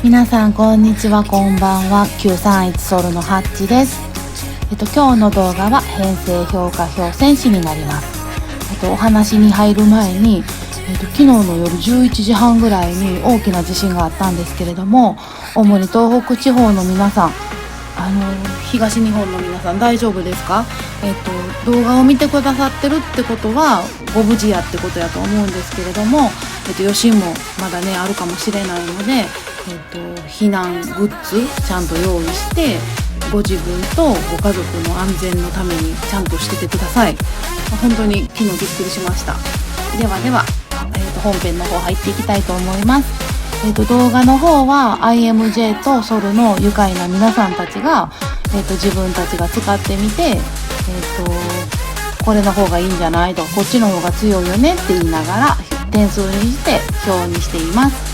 皆さんこんにちは、こんばんは。931ソルのハッチです。今日の動画は編成評価表選手になります。お話に入る前に、昨日の夜11時半ぐらいに大きな地震があったんですけれども、主に東北地方の皆さん、東日本の皆さん大丈夫ですか？動画を見てくださってるってことはご無事やってことやと思うんですけれども、余震もまだねあるかもしれないので、避難グッズちゃんと用意して、ご自分とご家族の安全のためにちゃんとしててください。本当に昨日びっくりしました。では、本編の方入っていきたいと思います。動画の方は IMJ とソルの愉快な皆さんたちが、自分たちが使ってみて、これの方がいいんじゃないと、こっちの方が強いよねって言いながら点数にして表にしています。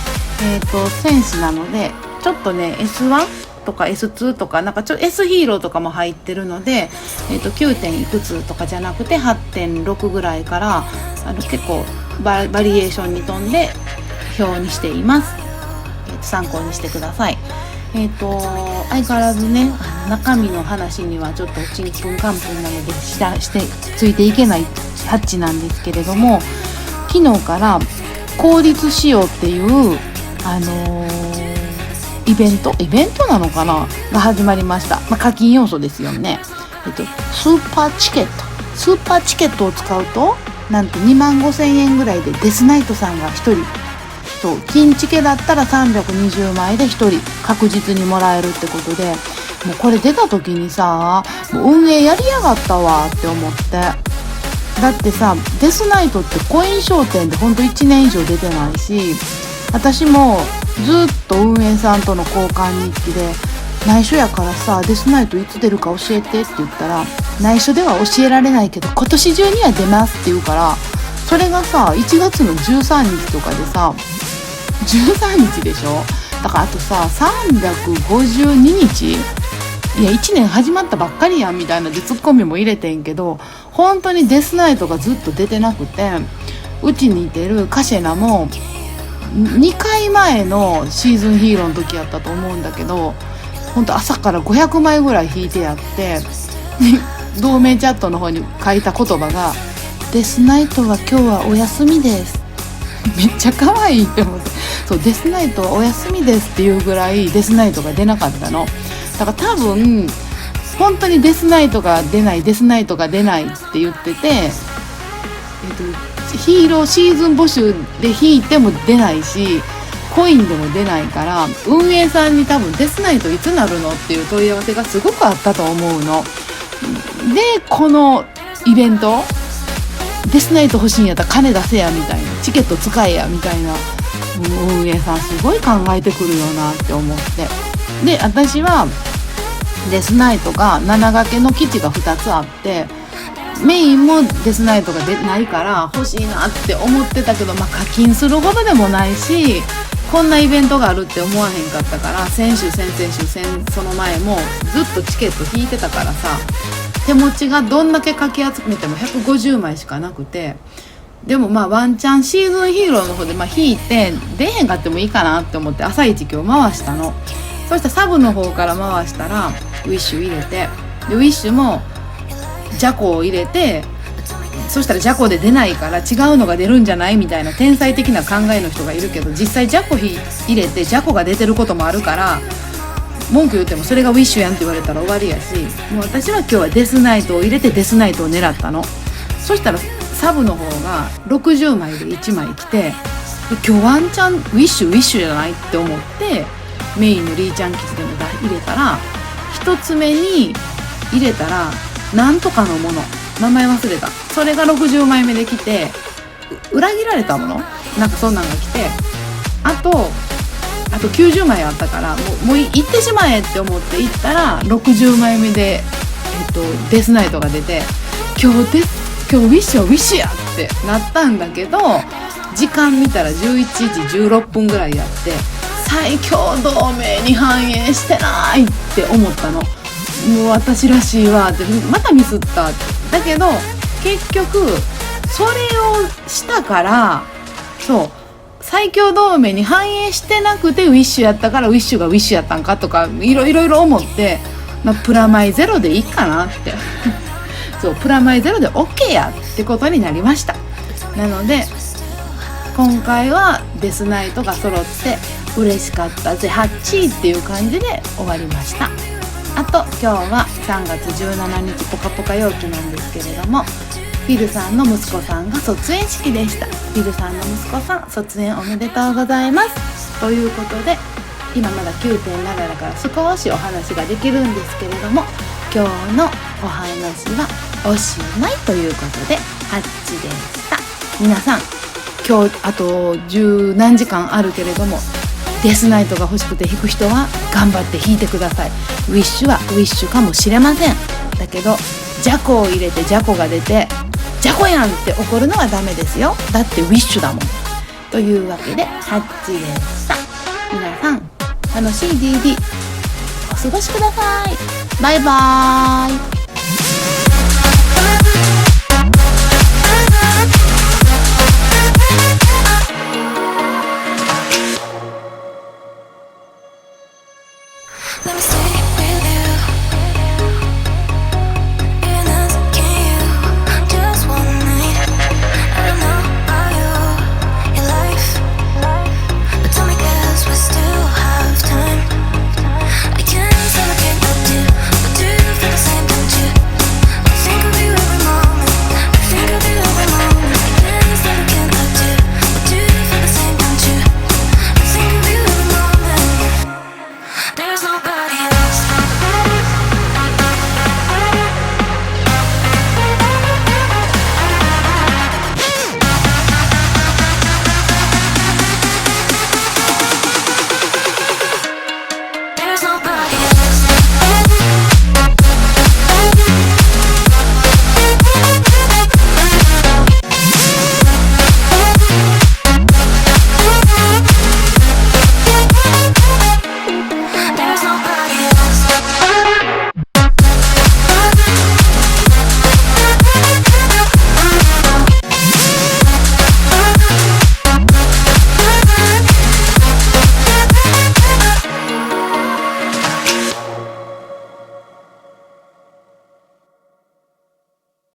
選手なのでちょっとね S1 とか S2 とかS ヒーローとかも入ってるので、9点いくつとかじゃなくて 8.6 ぐらいから結構バリエーションに富んで表にしています。参考にしてください。相変わらずね中身の話にはちょっとちんぷんかんぷんなのでついていけないハッチなんですけれども、昨日から効率仕様っていうイベントなのかなが始まりました。課金要素ですよね。スーパーチケットを使うとなんと25,000円ぐらいでデスナイトさんが1人、金チケだったら320枚で1人確実にもらえるってことで、もうこれ出た時にさ、もう運営やりやがったわって思って。だってさ、デスナイトってコイン商店でほんと1年以上出てないし、私もずっと運営さんとの交換日記で内緒やからさ、デスナイトいつ出るか教えてって言ったら、内緒では教えられないけど今年中には出ますって言うから、それがさ1月の13日とかでさ、13日でしょ。だからあとさ352日、いや1年始まったばっかりやんみたいなでツッコミも入れてんけど、本当にデスナイトがずっと出てなくて、うちにいてるカシェナも2回前のシーズンヒーローの時やったと思うんだけど、本当朝から500枚ぐらい引いてやって同盟チャットの方に書いた言葉が、デスナイトは今日はお休みです。めっちゃ可愛いって思って、そうデスナイトはお休みですっていうぐらいデスナイトが出なかったの。だから多分本当にデスナイトが出ないって言ってて、ヒーローシーズン募集で引いても出ないし、コインでも出ないから、運営さんに多分デスナイトいつなるのっていう問い合わせがすごくあったと思うので、このイベントデスナイト欲しいんやったら金出せやみたいな、チケット使えやみたいな、運営さんすごい考えてくるよなって思って、で私はデスナイトが7掛けの基地が2つあって、メインもデスナイトがないから欲しいなって思ってたけど、課金するほどでもないし、こんなイベントがあるって思わへんかったから、先週その前もずっとチケット引いてたからさ、手持ちがどんだけかき集めても150枚しかなくて、でもワンチャンシーズンヒーローの方で引いて出へんかってもいいかなって思って朝一今日回したの。そしたらサブの方から回したらウィッシュ入れて、でウィッシュもジャコを入れて、そしたらジャコで出ないから違うのが出るんじゃないみたいな天才的な考えの人がいるけど、実際ジャコ入れてジャコが出てることもあるから、文句言ってもそれがウィッシュやんって言われたら終わりやし、もう私は今日はデスナイトを入れてデスナイトを狙ったの。そしたらサブの方が60枚で1枚来て、今日ワンチャンウィッシュじゃないって思ってメインのリーちゃんキスでも入れたら、1つ目に入れたらなんとかのもの、名前忘れた、それが60枚目で来て、裏切られたものそんなんが来て、あと90枚あったから、もう行ってしまえって思って行ったら60枚目で、デスナイトが出て、今日ウィッシュやってなったんだけど、時間見たら11時16分ぐらいやって、最強同盟に反映してないって思ったの。もう私らしいわって、またミスったって。だけど結局それをしたから、そう最強同盟に反映してなくてウィッシュやったからウィッシュがウィッシュやったんかとかいろいろ思って、プラマイゼロでいいかなってそうプラマイゼロで OK やってことになりました。なので今回はデスナイトが揃って嬉しかったぜハッチーっていう感じで終わりました。あと今日は3月17日ポカポカ陽気なんですけれども、フィルさんの息子さんが卒園式でした。フィルさんの息子さん卒園おめでとうございますということで、今まだ 9.7 だから少しお話ができるんですけれども、今日のお話はおしまいということでハッチでした。皆さん今日あと十何時間あるけれども、デスナイトが欲しくて弾く人は頑張って弾いてください。ウィッシュはウィッシュかもしれません。だけどジャコを入れてジャコが出てジャコやんって怒るのはダメですよ。だってウィッシュだもん。というわけでハッチでした。皆さん楽しい DD お過ごしください。バイバーイ。